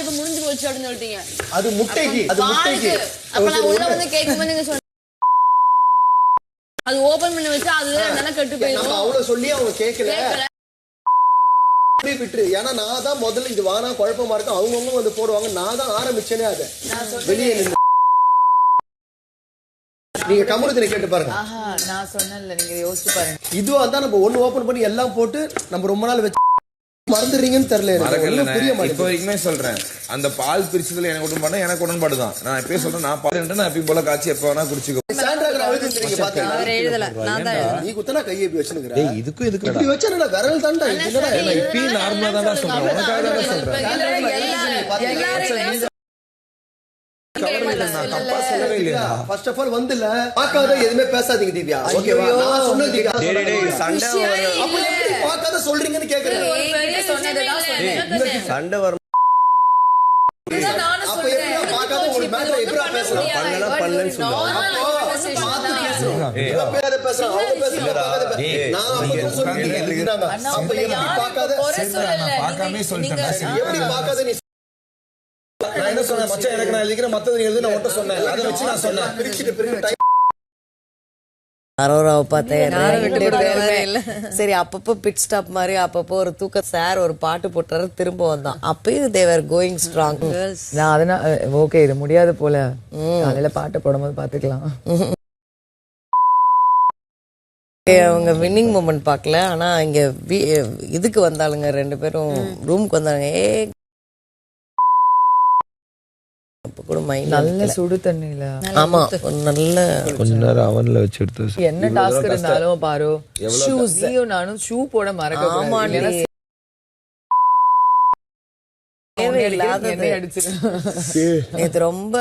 இப்ப முடிஞ்சு போச்சு அப்படின்னு சொல்லிட்டீங்க. அது முட்டைக்கு அப்ப நான் உள்ள வந்து கேட்கும்போது நீங்க சொன்ன அது ஓபன் பண்ணி வச்சா அதுதான் கெட்டு போயிடும். அவ்வளவு சொல்லி அவங்க கேட்கல விட்டுரு. ஏன்னா நான் தான் முதல்ல இது வானா குழப்பமா இருக்கும் அவங்கவுங்க வந்து போடுவாங்க. நான் தான் ஆரம்பிச்சேனே அதை வெளியே நின்று. நீங்க கமருதினை கேட்டு பாருங்க. நான் சொன்னேன்ல, நீங்க யோசிச்சு பாருங்க. இதுவா தான் நம்ம ஒண்ணு ஓபன் பண்ணி எல்லாம் போட்டு நம்ம ரொம்ப நாள் வச்சு மறந்துடுறீங்கன்னு தெரியல. புரிய மாட்டேங்குது. இப்போ வரைக்குமே சொல்றேன், அந்த பால் பிரிச்சதுல எனக்கு உடன்பாடு எனக்கு உடன்பாடு தான். நான் எப்பயே சொல்றேன், நான் பால் நான் எப்பயும் போல காய்ச்சி எப்ப வேணா குடிச்சுக்கோ. நீ குத்தனா கையை வச்சுனுக்குற. இதுக்கும் இதுக்கு இப்படி வச்சா விரல் தாண்டா. இப்பயும் நார்மலா தான் சொல்றேன், உனக்காக தான் சொல்றேன். ஃபர்ஸ்ட் ஆஃப் ஆல் வந்துல பார்க்காத எதுமே பேசாதீங்க திவ்யா. ஓகேவா? நான் சொன்னது திவ்யா. சண்டை அப்ப எப்படி பார்க்காத சொல்றீங்கன்னு கேக்குறேன். சண்டை வர அப்ப எப்படி பார்க்காத ஒரு மேட்டர் எப்படி பேசலாம்? பண்ணலன்னு சொல்லுவாங்க. அரோராவை பார்த்தேன். சரி, அப்பப்போ பிட் ஸ்டாப் மாதிரி அப்பப்போ ஒரு தூக்க சார் ஒரு பாட்டு போட்டாரு, திரும்ப வந்தான். அப்பயும் தேவர் கோயிங் ஸ்ட்ராங். நான் அதனால ஓகே இது முடியாது போல, காலையில பாட்டு போடும்போது பாத்துக்கலாம். அவங்க வின்னிங் மூமெண்ட் பார்க்கல, ஆனா இங்க இதுக்கு வந்தாளுங்க ரெண்டு பேரும், ரூமுக்கு வந்தாங்க. நல்ல சுடு தண்ணில ஆமா நல்ல கொஞ்ச நேரம் அவன்ல வச்சு எடுத்து என்ன டாஸ்க் இருந்தாலும் பாரு, நானும் ஷூ போட மறக்க. தேவையில்லாத அடிச்சிரு இது ரொம்ப